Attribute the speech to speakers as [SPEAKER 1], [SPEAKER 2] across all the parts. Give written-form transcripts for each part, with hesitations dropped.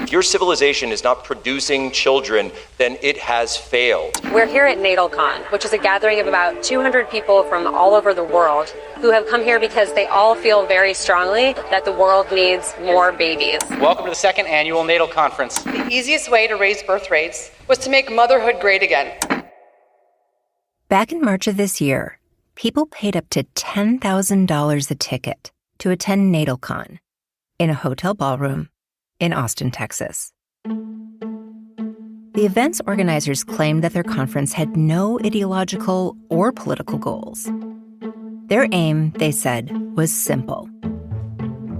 [SPEAKER 1] If your civilization is not producing children, then it has failed.
[SPEAKER 2] We're here at NatalCon, which is a gathering of about 200 people from all over the world who have come here because they all feel very strongly that the world needs more babies.
[SPEAKER 3] Welcome to the second annual Natal Conference.
[SPEAKER 4] The easiest way to raise birth rates was to make motherhood great again.
[SPEAKER 5] Back in March of this year, people paid up to $10,000 a ticket to attend NatalCon in a hotel ballroom in Austin, Texas. The event's organizers claimed that their conference had no ideological or political goals. Their aim, they said, was simple: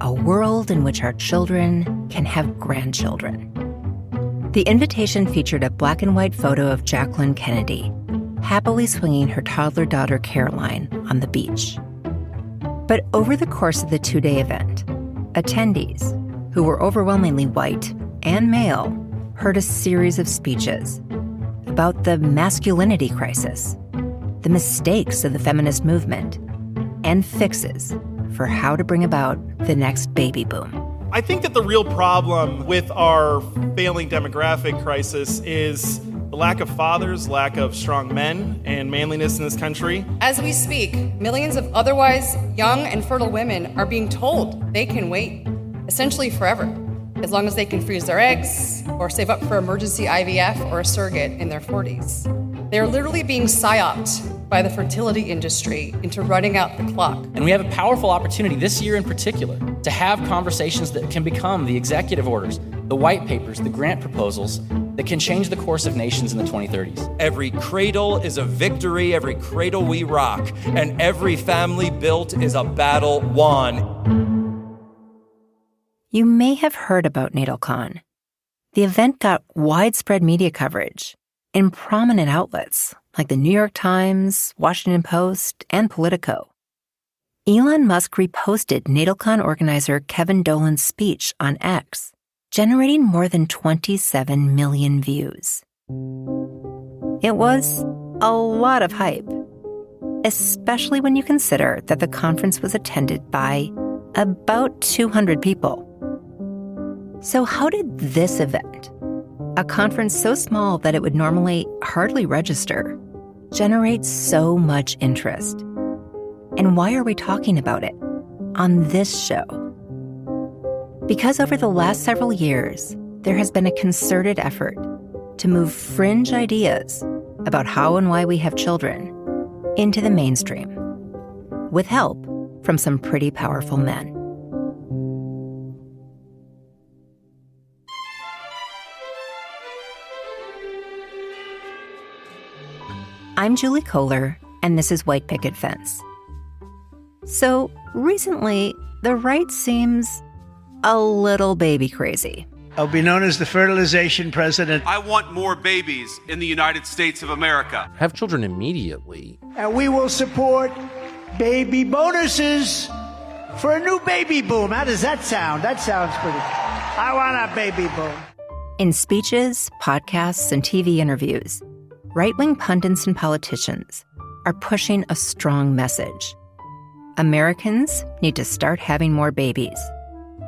[SPEAKER 5] a world in which our children can have grandchildren. The invitation featured a black and white photo of Jacqueline Kennedy happily swinging her toddler daughter Caroline on the beach. But over the course of the two-day event, attendees, who were overwhelmingly white and male, heard a series of speeches about the masculinity crisis, the mistakes of the feminist movement, and fixes for how to bring about the next baby boom.
[SPEAKER 6] I think that the real problem with our failing demographic crisis is the lack of fathers, lack of strong men, and manliness in this country.
[SPEAKER 4] As we speak, millions of otherwise young and fertile women are being told they can wait, essentially forever, as long as they can freeze their eggs or save up for emergency IVF or a surrogate in their 40s. They are literally being psyoped by the fertility industry into running out the clock.
[SPEAKER 3] And we have a powerful opportunity this year in particular to have conversations that can become the executive orders, the white papers, the grant proposals that can change the course of nations in the 2030s.
[SPEAKER 1] Every cradle is a victory, every cradle we rock, and every family built is a battle won.
[SPEAKER 5] You may have heard about NatalCon. The event got widespread media coverage in prominent outlets like the New York Times, Washington Post, and Politico. Elon Musk reposted NatalCon organizer Kevin Dolan's speech on X, generating more than 27 million views. It was a lot of hype, especially when you consider that the conference was attended by about 200 people. So how did this event, a conference so small that it would normally hardly register, generate so much interest? And why are we talking about it on this show? Because over the last several years, there has been a concerted effort to move fringe ideas about how and why we have children into the mainstream, with help from some pretty powerful men. I'm Julie Kohler, and this is White Picket Fence. So recently, the right seems a little baby crazy.
[SPEAKER 7] I'll be known as the fertilization president.
[SPEAKER 8] I want more babies in the United States of America.
[SPEAKER 9] Have children immediately.
[SPEAKER 7] And we will support baby bonuses for a new baby boom. How does that sound? That sounds pretty. I want a baby boom.
[SPEAKER 5] In speeches, podcasts, and TV interviews, right-wing pundits and politicians are pushing a strong message. Americans need to start having more babies.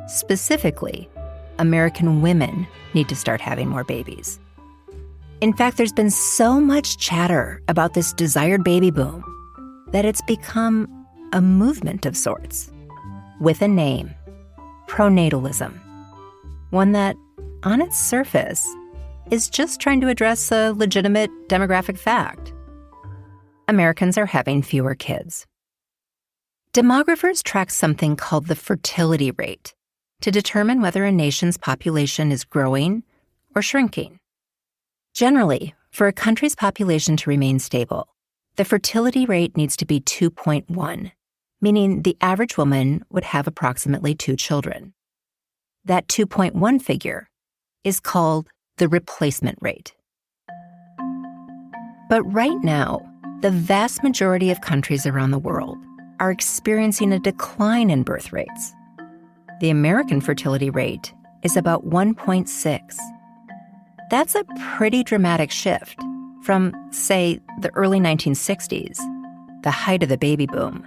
[SPEAKER 5] Specifically, American women need to start having more babies. In fact, there's been so much chatter about this desired baby boom that it's become a movement of sorts, with a name: pronatalism. One that, on its surface, is just trying to address a legitimate demographic fact. Americans are having fewer kids. Demographers track something called the fertility rate to determine whether a nation's population is growing or shrinking. Generally, for a country's population to remain stable, the fertility rate needs to be 2.1, meaning the average woman would have approximately 2 children. That 2.1 figure is called the replacement rate. But right now, the vast majority of countries around the world are experiencing a decline in birth rates. The American fertility rate is about 1.6. That's a pretty dramatic shift from, say, the early 1960s, the height of the baby boom,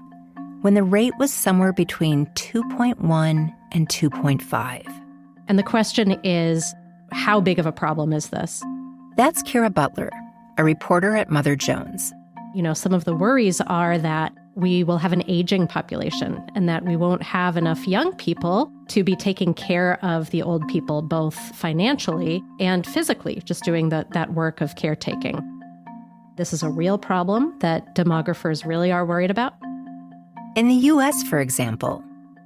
[SPEAKER 5] when the rate was somewhere between 2.1 and 2.5.
[SPEAKER 10] And the question is, how big of a problem is this?
[SPEAKER 5] That's Kira Butler, a reporter at Mother Jones.
[SPEAKER 10] Some of the worries are that we will have an aging population and that we won't have enough young people to be taking care of the old people, both financially and physically, just doing that work of caretaking. This is a real problem that demographers really are worried about.
[SPEAKER 5] In the U.S., for example,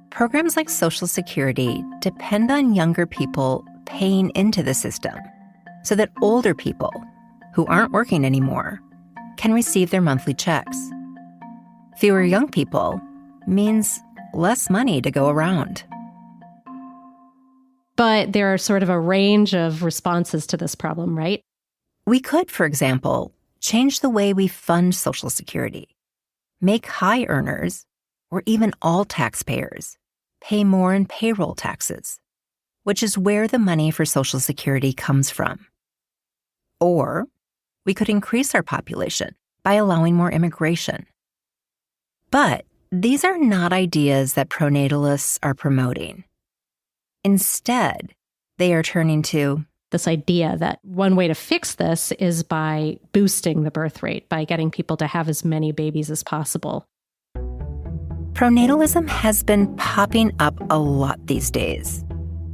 [SPEAKER 5] programs like Social Security depend on younger people paying into the system so that older people who aren't working anymore can receive their monthly checks. Fewer young people means less money to go around.
[SPEAKER 10] But there are sort of a range of responses to this problem, right?
[SPEAKER 5] We could, for example, change the way we fund Social Security, make high earners, or even all taxpayers, pay more in payroll taxes, which is where the money for Social Security comes from. Or we could increase our population by allowing more immigration. But these are not ideas that pronatalists are promoting. Instead, they are turning to
[SPEAKER 10] this idea that one way to fix this is by boosting the birth rate, by getting people to have as many babies as possible.
[SPEAKER 5] Pronatalism has been popping up a lot these days,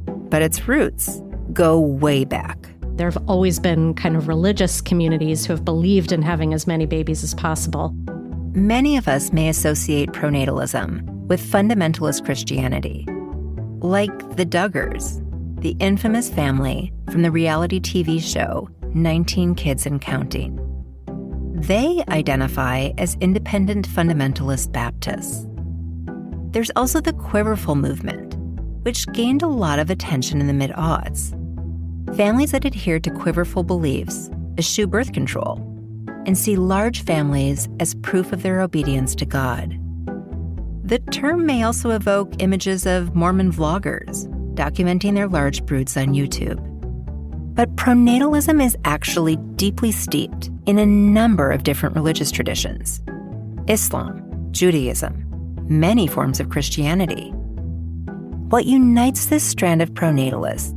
[SPEAKER 5] but its roots go way back.
[SPEAKER 10] There have always been kind of religious communities who have believed in having as many babies as possible.
[SPEAKER 5] Many of us may associate pronatalism with fundamentalist Christianity, like the Duggars, the infamous family from the reality TV show 19 Kids and Counting. They identify as independent fundamentalist Baptists. There's also the Quiverful movement, which gained a lot of attention in the mid-aughts. Families that adhere to Quiverful beliefs eschew birth control and see large families as proof of their obedience to God. The term may also evoke images of Mormon vloggers documenting their large broods on YouTube. But pronatalism is actually deeply steeped in a number of different religious traditions: Islam, Judaism, many forms of Christianity. What unites this strand of pronatalists,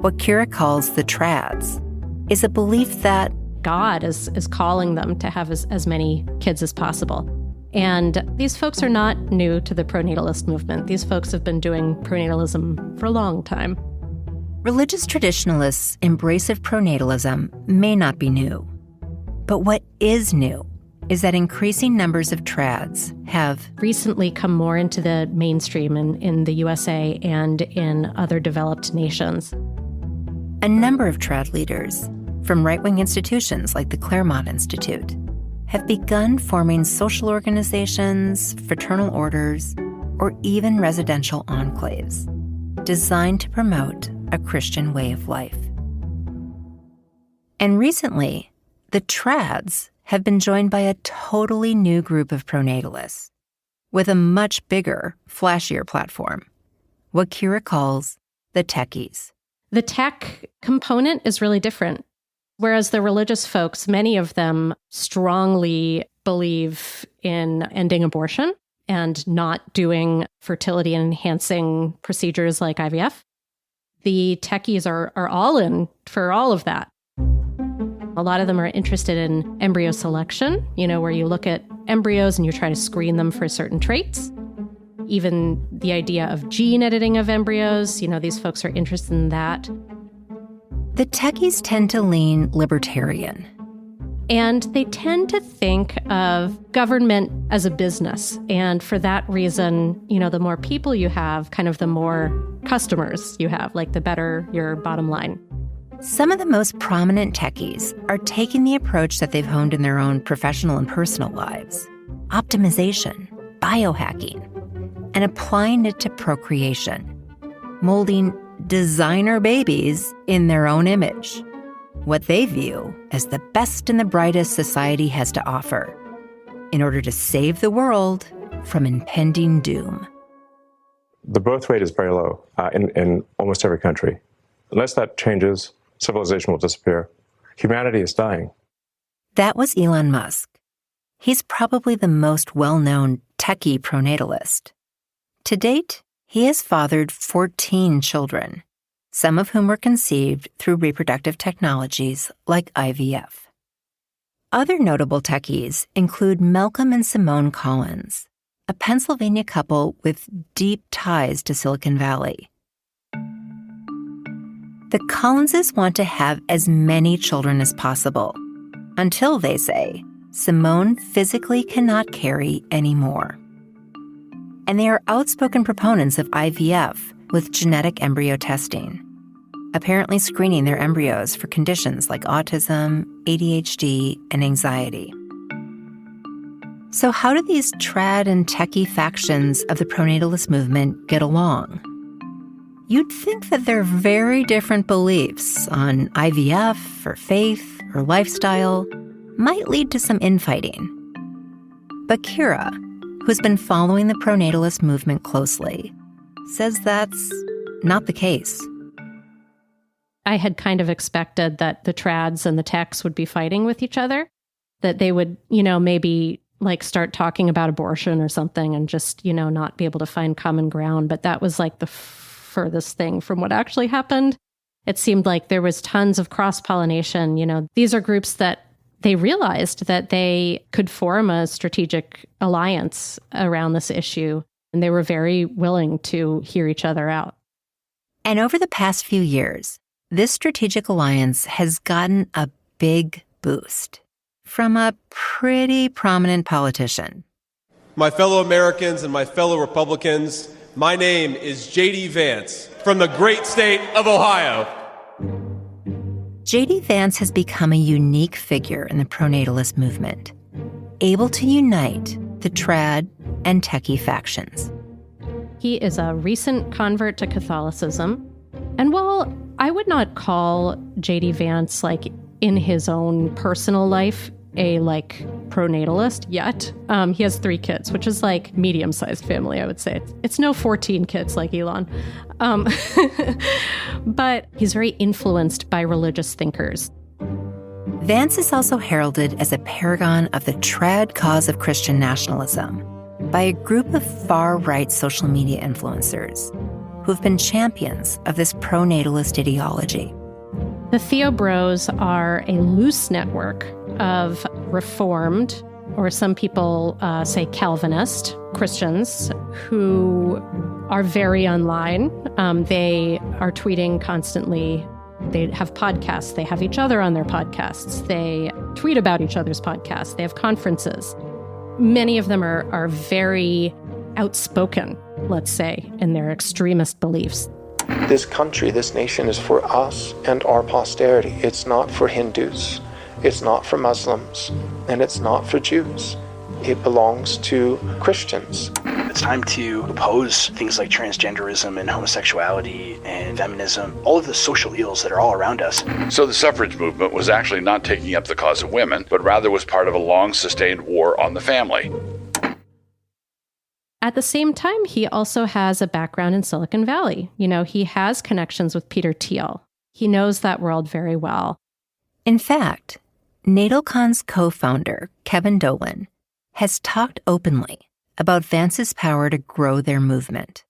[SPEAKER 5] what Kira calls the trads, is a belief that
[SPEAKER 10] God is calling them to have as many kids as possible. And these folks are not new to the pronatalist movement. These folks have been doing pronatalism for a long time.
[SPEAKER 5] Religious traditionalists' embrace of pronatalism may not be new. But what is new is that increasing numbers of trads have
[SPEAKER 10] recently come more into the mainstream in the USA and in other developed nations.
[SPEAKER 5] A number of trad leaders from right-wing institutions like the Claremont Institute have begun forming social organizations, fraternal orders, or even residential enclaves designed to promote a Christian way of life. And recently, the trads have been joined by a totally new group of pronatalists with a much bigger, flashier platform, what Kira calls the techies.
[SPEAKER 10] The tech component is really different. Whereas the religious folks, many of them strongly believe in ending abortion and not doing fertility enhancing procedures like IVF. The techies are all in for all of that. A lot of them are interested in embryo selection, where you look at embryos and you try to screen them for certain traits. Even the idea of gene editing of embryos, these folks are interested in that.
[SPEAKER 5] The techies tend to lean libertarian.
[SPEAKER 10] And they tend to think of government as a business. And for that reason, the more people you have, kind of the more customers you have, like the better your bottom line.
[SPEAKER 5] Some of the most prominent techies are taking the approach that they've honed in their own professional and personal lives: optimization, biohacking, and applying it to procreation, molding designer babies in their own image, what they view as the best and the brightest society has to offer, in order to save the world from impending doom.
[SPEAKER 11] The birth rate is very low in almost every country. Unless that changes, civilization will disappear. Humanity is dying.
[SPEAKER 5] That was Elon Musk. He's probably the most well-known techie pronatalist. To date, he has fathered 14 children, some of whom were conceived through reproductive technologies like IVF. Other notable techies include Malcolm and Simone Collins, a Pennsylvania couple with deep ties to Silicon Valley. The Collinses want to have as many children as possible, until, they say, Simone physically cannot carry any more. And they are outspoken proponents of IVF with genetic embryo testing, apparently screening their embryos for conditions like autism, ADHD, and anxiety. So how do these trad and techie factions of the pronatalist movement get along? You'd think that their very different beliefs on IVF or faith or lifestyle might lead to some infighting. But Kira, who's been following the pronatalist movement closely, says that's not the case.
[SPEAKER 10] I had kind of expected that the trads and the techs would be fighting with each other, that they would, maybe like start talking about abortion or something and just, not be able to find common ground. But that was like the furthest thing from what actually happened. It seemed like there was tons of cross-pollination. These are groups that they realized that they could form a strategic alliance around this issue, and they were very willing to hear each other out.
[SPEAKER 5] And over the past few years, this strategic alliance has gotten a big boost from a pretty prominent politician.
[SPEAKER 12] My fellow Americans and my fellow Republicans, my name is J.D. Vance from the great state of Ohio.
[SPEAKER 5] J.D. Vance has become a unique figure in the pronatalist movement, able to unite the trad and techie factions.
[SPEAKER 10] He is a recent convert to Catholicism. And while I would not call J.D. Vance, in his own personal life, a pronatalist yet. He has 3 kids, which is medium-sized family, I would say. It's no 14 kids like Elon. But he's very influenced by religious thinkers.
[SPEAKER 5] Vance is also heralded as a paragon of the trad cause of Christian nationalism by a group of far-right social media influencers who've been champions of this pronatalist ideology.
[SPEAKER 10] The Theo Bros are a loose network of Reformed, or some people say Calvinist, Christians who are very online. They are tweeting constantly. They have podcasts. They have each other on their podcasts. They tweet about each other's podcasts. They have conferences. Many of them are very outspoken, let's say, in their extremist beliefs.
[SPEAKER 13] This country, this nation is for us and our posterity. It's not for Hindus. It's not for Muslims. And it's not for Jews. It belongs to Christians.
[SPEAKER 14] It's time to oppose things like transgenderism and homosexuality and feminism, all of the social ills that are all around us.
[SPEAKER 15] So the suffrage movement was actually not taking up the cause of women, but rather was part of a long-sustained war on the family.
[SPEAKER 10] At the same time, he also has a background in Silicon Valley. He has connections with Peter Thiel. He knows that world very well.
[SPEAKER 5] In fact, NatalCon's co-founder, Kevin Dolan, has talked openly about Vance's power to grow their movement.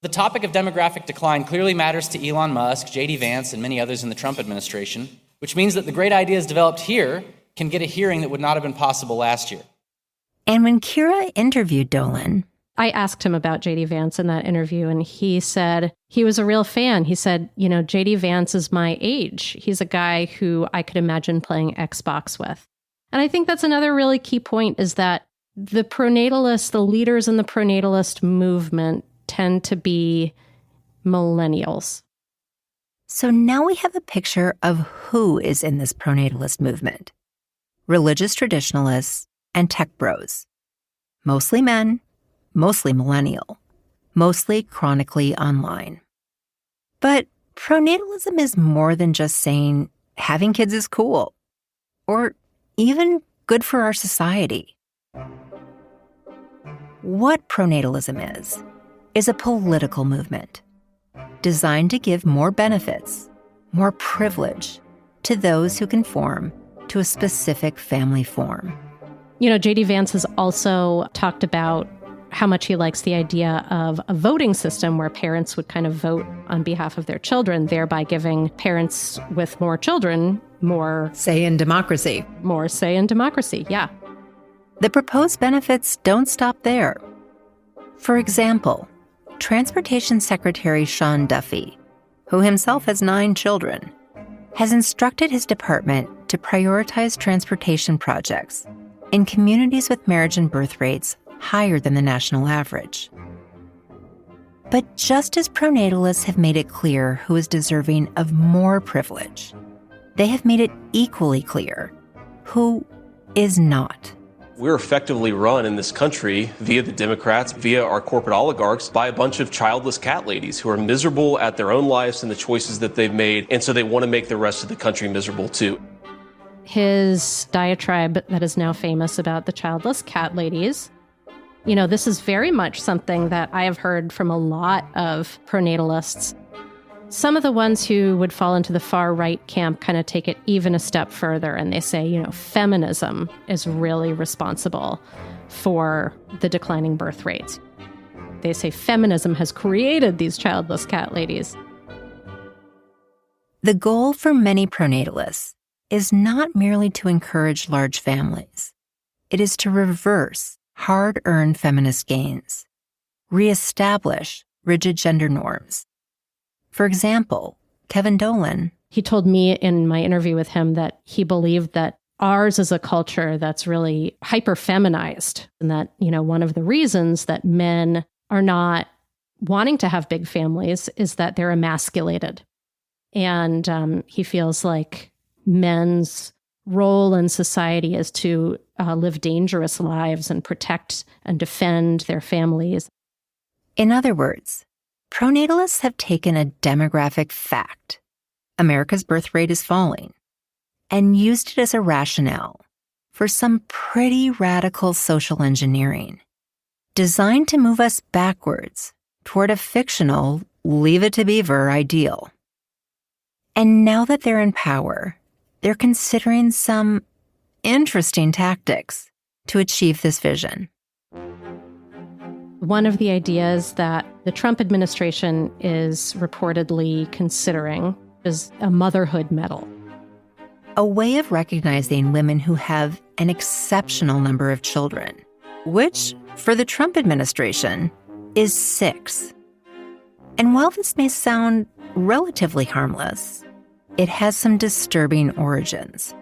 [SPEAKER 3] The topic of demographic decline clearly matters to Elon Musk, J.D. Vance, and many others in the Trump administration, which means that the great ideas developed here can get a hearing that would not have been possible last year.
[SPEAKER 5] And when Kira interviewed Dolan,
[SPEAKER 10] I asked him about J.D. Vance in that interview, and he said he was a real fan. He said, J.D. Vance is my age. He's a guy who I could imagine playing Xbox with. And I think that's another really key point, is that the pronatalists, the leaders in the pronatalist movement tend to be millennials.
[SPEAKER 5] So now we have a picture of who is in this pronatalist movement. Religious traditionalists and tech bros. Mostly men, mostly millennial, mostly chronically online. But pronatalism is more than just saying having kids is cool, or even good for our society. What pronatalism is a political movement designed to give more benefits, more privilege to those who conform to a specific family form.
[SPEAKER 10] J.D. Vance has also talked about how much he likes the idea of a voting system where parents would kind of vote on behalf of their children, thereby giving parents with more children more
[SPEAKER 5] say in democracy.
[SPEAKER 10] More say in democracy, yeah.
[SPEAKER 5] The proposed benefits don't stop there. For example, Transportation Secretary Sean Duffy, who himself has 9 children, has instructed his department to prioritize transportation projects in communities with marriage and birth rates higher than the national average. But just as pronatalists have made it clear who is deserving of more privilege, they have made it equally clear who is not.
[SPEAKER 12] We're effectively run in this country via the Democrats, via our corporate oligarchs, by a bunch of childless cat ladies who are miserable at their own lives and the choices that they've made, and so they want to make the rest of the country miserable too.
[SPEAKER 10] His diatribe that is now famous about the childless cat ladies, you know, this is very much something that I have heard from a lot of pronatalists. Some of the ones who would fall into the far right camp kind of take it even a step further, and they say, you know, feminism is really responsible for the declining birth rates. They say feminism has created these childless cat ladies.
[SPEAKER 5] The goal for many pronatalists is not merely to encourage large families. It is to reverse hard-earned feminist gains, reestablish rigid gender norms. For example, Kevin Dolan.
[SPEAKER 10] He told me in my interview with him that he believed that ours is a culture that's really hyper-feminized, and that, you know, one of the reasons that men are not wanting to have big families is that they're emasculated. And he feels like men's role in society is to live dangerous lives and protect and defend their families.
[SPEAKER 5] In other words, pronatalists have taken a demographic fact, America's birth rate is falling, and used it as a rationale for some pretty radical social engineering designed to move us backwards toward a fictional Leave It to Beaver ideal. And now that they're in power, they're considering some interesting tactics to achieve this vision.
[SPEAKER 10] One of the ideas that the Trump administration is reportedly considering is a motherhood medal.
[SPEAKER 5] A way of recognizing women who have an exceptional number of children, which, for the Trump administration, is 6. And while this may sound relatively harmless, it has some disturbing origins.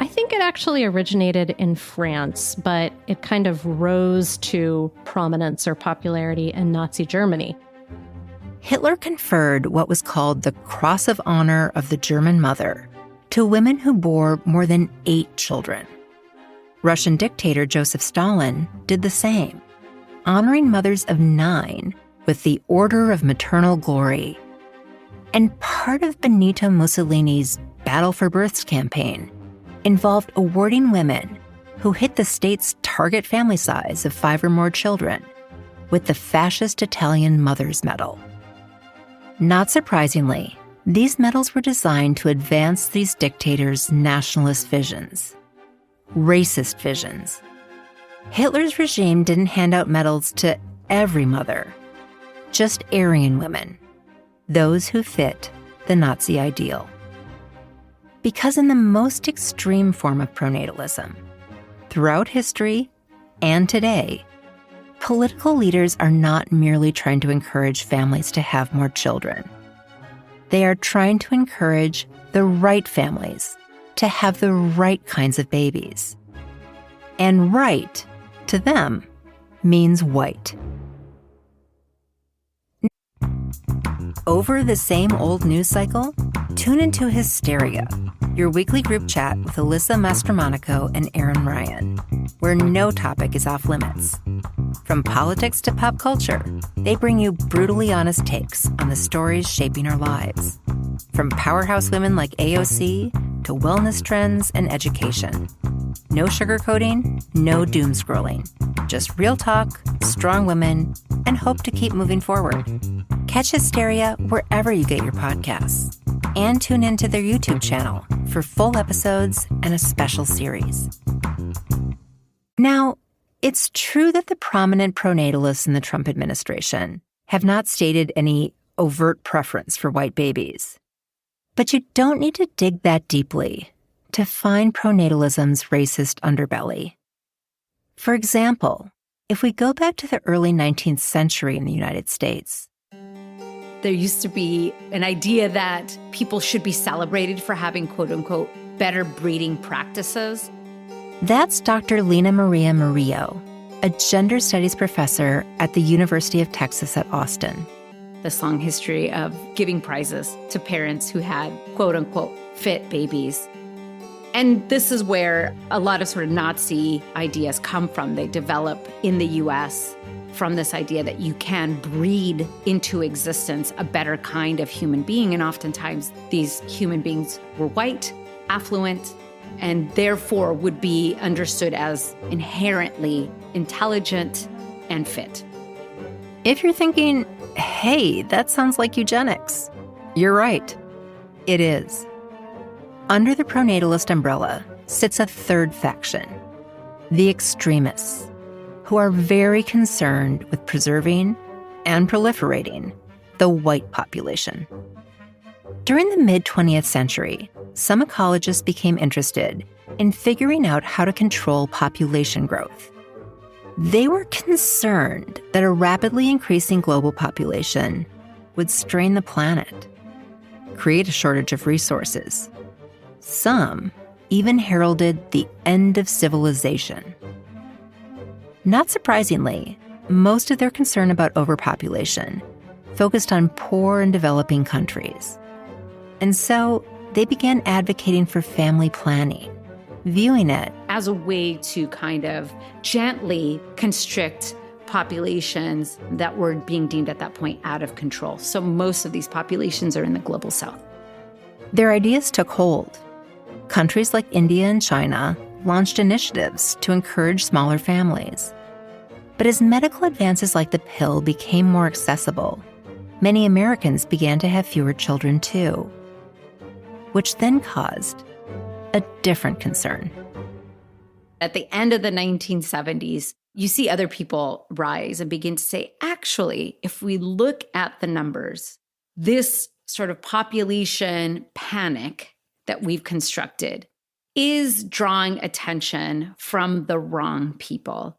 [SPEAKER 10] I think it actually originated in France, but it kind of rose to prominence or popularity in Nazi Germany.
[SPEAKER 5] Hitler conferred what was called the Cross of Honor of the German Mother to women who bore more than 8 children. Russian dictator Joseph Stalin did the same, honoring mothers of 9 with the Order of Maternal Glory. And part of Benito Mussolini's Battle for Births campaign involved awarding women who hit the state's target family size of 5 or more children with the fascist Italian Mother's Medal. Not surprisingly, these medals were designed to advance these dictators' nationalist visions, racist visions. Hitler's regime didn't hand out medals to every mother, just Aryan women, those who fit the Nazi ideal. Because in the most extreme form of pronatalism, throughout history and today, political leaders are not merely trying to encourage families to have more children. They are trying to encourage the right families to have the right kinds of babies. And right, to them, means white. Over the same old news cycle, tune into Hysteria, your weekly group chat with Alyssa Mastromonaco and Aaron Ryan, where no topic is off limits. From politics to pop culture, they bring you brutally honest takes on the stories shaping our lives. From powerhouse women like AOC to wellness trends and education. No sugarcoating, no doom scrolling. Just real talk, strong women, and hope to keep moving forward. Catch Hysteria wherever you get your podcasts. And tune into their YouTube channel for full episodes and a special series. Now, It's true that the prominent pronatalists in the Trump administration have not stated any overt preference for white babies. But you don't need to dig that deeply to find pronatalism's racist underbelly. For example, if we go back to the early 19th century in the United States,
[SPEAKER 16] there used to be an idea that people should be celebrated for having, quote-unquote, better breeding practices.
[SPEAKER 5] That's Dr. Lena Maria Murillo, a gender studies professor at the University of Texas at Austin.
[SPEAKER 16] This long history of giving prizes to parents who had, quote-unquote, fit babies. And this is where a lot of sort of Nazi ideas come from. They develop in the U.S. from this idea that you can breed into existence a better kind of human being. And oftentimes these human beings were white, affluent, and therefore would be understood as inherently intelligent and fit.
[SPEAKER 5] If you're thinking, hey, that sounds like eugenics, you're right. It is. Under the pronatalist umbrella sits a third faction, the extremists, who are very concerned with preserving and proliferating the white population. During the mid-20th century, some ecologists became interested in figuring out how to control population growth. They were concerned that a rapidly increasing global population would strain the planet, create a shortage of resources. Some even heralded the end of civilization. Not surprisingly, most of their concern about overpopulation focused on poor and developing countries. And so they began advocating for family planning, viewing it
[SPEAKER 16] as a way to kind of gently constrict populations that were being deemed at that point out of control. So most of these populations are in the global south.
[SPEAKER 5] Their ideas took hold. Countries like India and China launched initiatives to encourage smaller families. But as medical advances like the pill became more accessible, many Americans began to have fewer children too, which then caused a different concern.
[SPEAKER 16] At the end of the 1970s, you see other people rise and begin to say, actually, if we look at the numbers, this sort of population panic that we've constructed is drawing attention from the wrong people.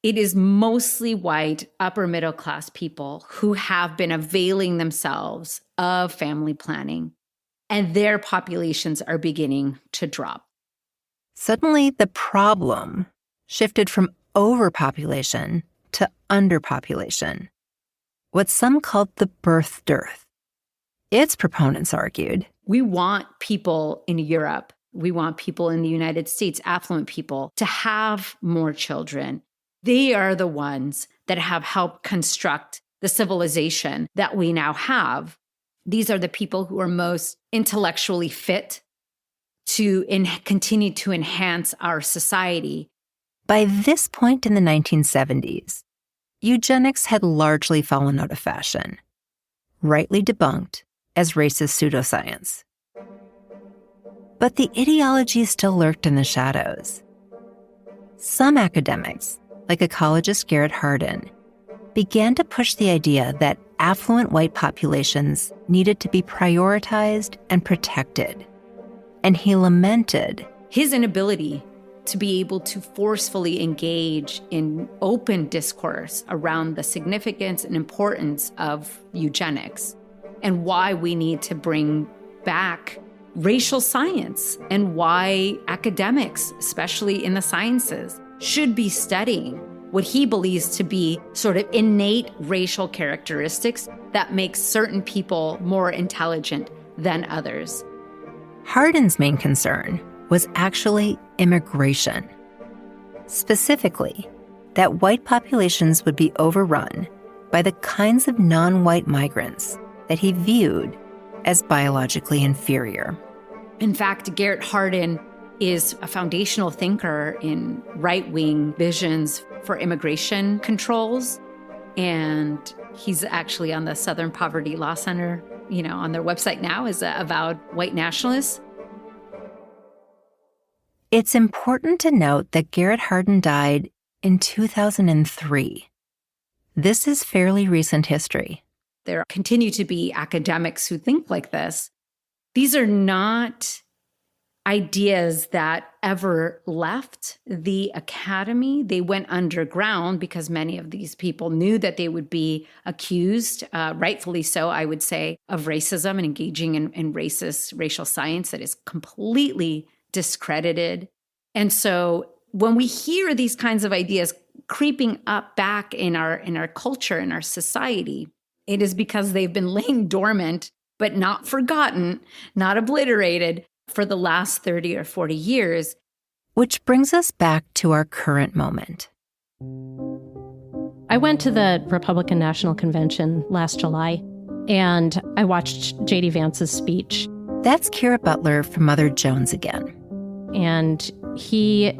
[SPEAKER 16] It is mostly white, upper middle class people who have been availing themselves of family planning, and their populations are beginning to drop.
[SPEAKER 5] Suddenly, the problem shifted from overpopulation to underpopulation, what some called the birth dearth. Its proponents argued,
[SPEAKER 16] we want people in Europe, we want people in the United States, affluent people, to have more children. They are the ones that have helped construct the civilization that we now have. These are the people who are most intellectually fit to continue to enhance our society.
[SPEAKER 5] By this point in the 1970s, eugenics had largely fallen out of fashion, rightly debunked as racist pseudoscience. But the ideology still lurked in the shadows. Some academics, like ecologist Garrett Hardin, began to push the idea that affluent white populations needed to be prioritized and protected. And he lamented
[SPEAKER 16] his inability to be able to forcefully engage in open discourse around the significance and importance of eugenics and why we need to bring back racial science and why academics, especially in the sciences, should be studying what he believes to be sort of innate racial characteristics that make certain people more intelligent than others.
[SPEAKER 5] Hardin's main concern was actually immigration. Specifically, that white populations would be overrun by the kinds of non-white migrants that he viewed as biologically inferior.
[SPEAKER 16] In fact, Garrett Hardin is a foundational thinker in right-wing visions for immigration controls. And he's actually on the Southern Poverty Law Center, on their website now as an avowed white nationalist.
[SPEAKER 5] It's important to note that Garrett Hardin died in 2003. This is fairly recent history.
[SPEAKER 16] There continue to be academics who think like this. These are not ideas that ever left the academy. They went underground because many of these people knew that they would be accused, rightfully so, I would say, of racism and engaging in racial science that is completely discredited. And so when we hear these kinds of ideas creeping up back in our culture, in our society, it is because they've been laying dormant, but not forgotten, not obliterated for the last 30 or 40 years.
[SPEAKER 5] Which brings us back to our current moment.
[SPEAKER 10] I went to the Republican National Convention last July, and I watched J.D. Vance's speech.
[SPEAKER 5] That's Kira Butler from Mother Jones again.
[SPEAKER 10] And he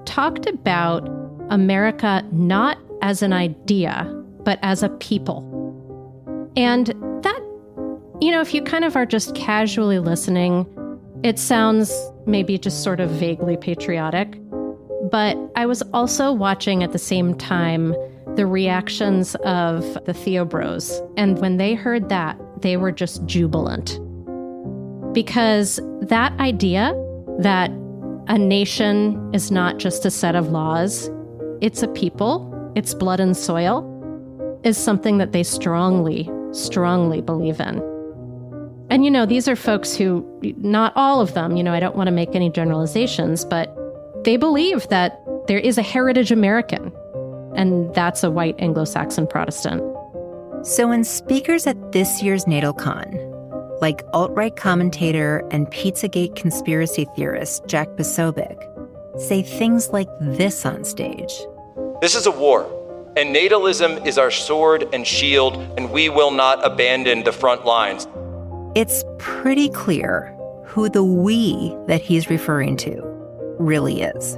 [SPEAKER 10] talked about America not as an idea, but as a people. And that, if you kind of are just casually listening, it sounds maybe just sort of vaguely patriotic. But I was also watching at the same time the reactions of the Theo Bros. And when they heard that, they were just jubilant. Because that idea that a nation is not just a set of laws, it's a people, it's blood and soil, is something that they strongly, strongly believe in. And, these are folks who, not all of them, I don't want to make any generalizations, but they believe that there is a heritage American, and that's a white Anglo-Saxon Protestant.
[SPEAKER 5] So when speakers at this year's NATOCon, like alt-right commentator and Pizzagate conspiracy theorist Jack Posobiec, say things like this on stage.
[SPEAKER 1] This is a war, and natalism is our sword and shield, and we will not abandon the front lines.
[SPEAKER 5] It's pretty clear who the we that he's referring to really is.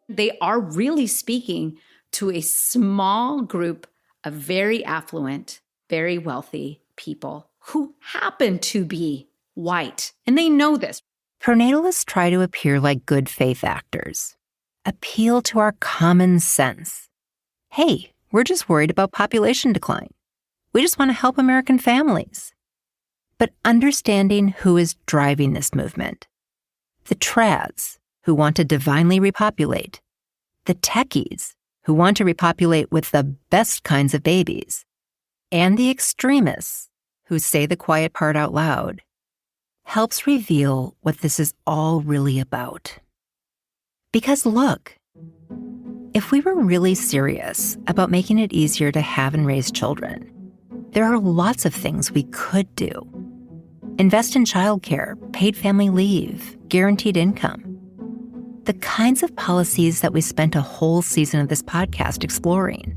[SPEAKER 16] They are really speaking to a small group of very affluent, very wealthy people who happen to be white. And they know this.
[SPEAKER 5] Pronatalists try to appear like good faith actors, appeal to our common sense. Hey, we're just worried about population decline. We just want to help American families. But understanding who is driving this movement, the trads who want to divinely repopulate, the techies who want to repopulate with the best kinds of babies, and the extremists who say the quiet part out loud, helps reveal what this is all really about. Because look, if we were really serious about making it easier to have and raise children, there are lots of things we could do. Invest in childcare, paid family leave, guaranteed income. The kinds of policies that we spent a whole season of this podcast exploring.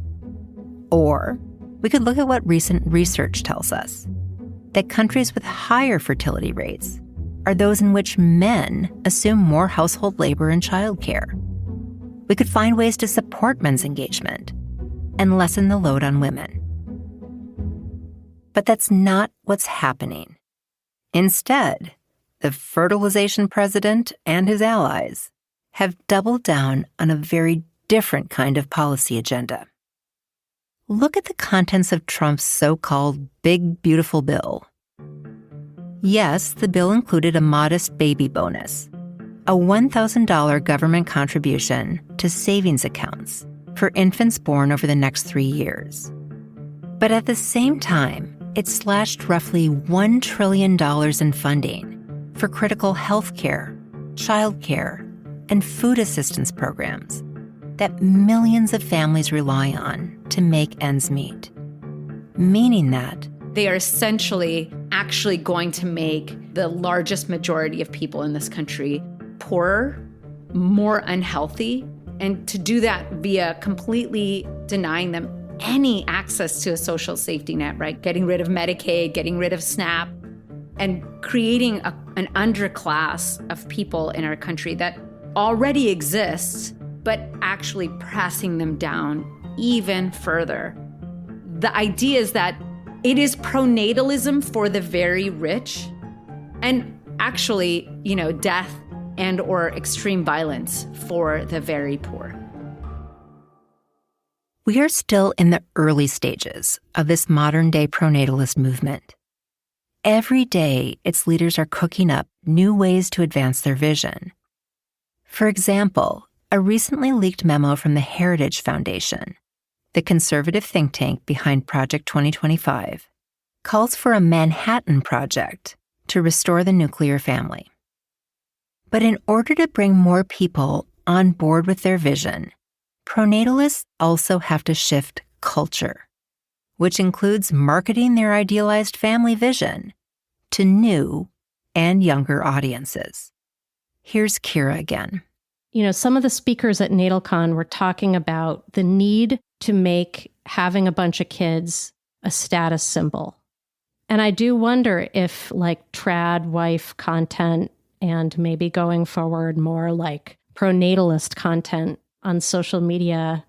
[SPEAKER 5] Or we could look at what recent research tells us, that countries with higher fertility rates are those in which men assume more household labor and childcare. We could find ways to support men's engagement and lessen the load on women. But that's not what's happening. Instead, the fertilization president and his allies have doubled down on a very different kind of policy agenda. Look at the contents of Trump's so-called Big Beautiful Bill. Yes, the bill included a modest baby bonus, a $1,000 government contribution to savings accounts for infants born over the next 3 years. But at the same time, it slashed roughly $1 trillion in funding for critical health care, child care, and food assistance programs that millions of families rely on to make ends meet. Meaning that
[SPEAKER 16] they are essentially actually going to make the largest majority of people in this country poorer, more unhealthy, and to do that via completely denying them any access to a social safety net, right? Getting rid of Medicaid, getting rid of SNAP, and creating an underclass of people in our country that already exists, but actually pressing them down even further. The idea is that it is pronatalism for the very rich and actually, death and or extreme violence for the very poor.
[SPEAKER 5] We are still in the early stages of this modern-day pronatalist movement. Every day, its leaders are cooking up new ways to advance their vision. For example, a recently leaked memo from the Heritage Foundation, the conservative think tank behind Project 2025, calls for a Manhattan Project to restore the nuclear family. But in order to bring more people on board with their vision, pronatalists also have to shift culture, which includes marketing their idealized family vision to new and younger audiences. Here's Kira again.
[SPEAKER 10] You know, some of the speakers at NatalCon were talking about the need to make having a bunch of kids a status symbol. And I do wonder if like trad wife content and maybe going forward more like pronatalist content on social media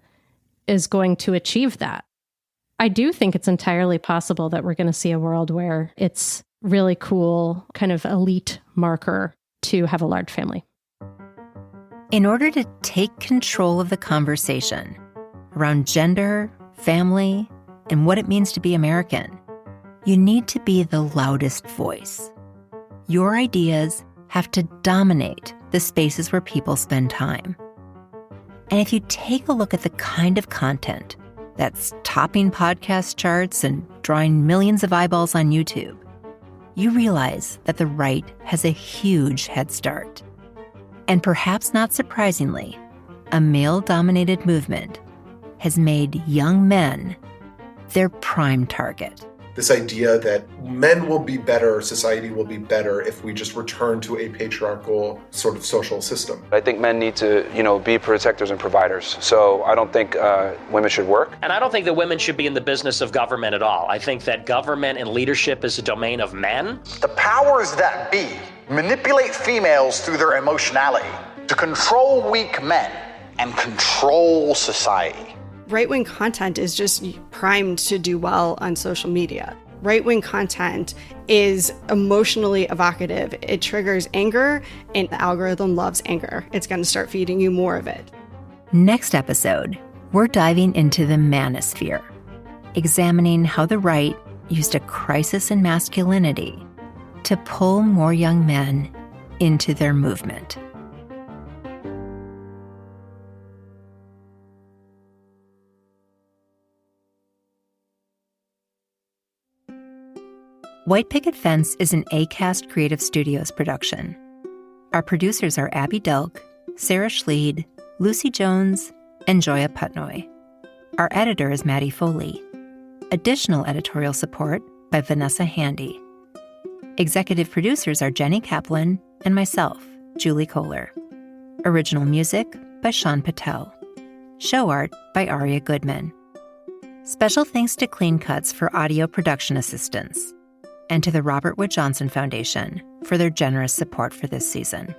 [SPEAKER 10] is going to achieve that. I do think it's entirely possible that we're going to see a world where it's really cool, kind of elite marker to have a large family.
[SPEAKER 5] In order to take control of the conversation around gender, family, and what it means to be American, you need to be the loudest voice. Your ideas have to dominate the spaces where people spend time. And if you take a look at the kind of content that's topping podcast charts and drawing millions of eyeballs on YouTube, you realize that the right has a huge head start. And perhaps not surprisingly, a male-dominated movement has made young men their prime target.
[SPEAKER 17] This idea that men will be better, society will be better if we just return to a patriarchal sort of social system.
[SPEAKER 18] I think men need to, be protectors and providers. So I don't think women should work.
[SPEAKER 19] And I don't think that women should be in the business of government at all. I think that government and leadership is a domain of men.
[SPEAKER 20] The powers that be manipulate females through their emotionality to control weak men and control society.
[SPEAKER 21] Right-wing content is just primed to do well on social media. Right-wing content is emotionally evocative. It triggers anger, and the algorithm loves anger. It's going to start feeding you more of it.
[SPEAKER 5] Next episode, we're diving into the manosphere, examining how the right used a crisis in masculinity to pull more young men into their movement. White Picket Fence is an Acast Creative Studios production. Our producers are Abby Delk, Sarah Schleid, Lucy Jones, and Joya Putnoy. Our editor is Maddie Foley. Additional editorial support by Vanessa Handy. Executive producers are Jenny Kaplan and myself, Julie Kohler. Original music by Sean Patel. Show art by Aria Goodman. Special thanks to Clean Cuts for audio production assistance, and to the Robert Wood Johnson Foundation for their generous support for this season.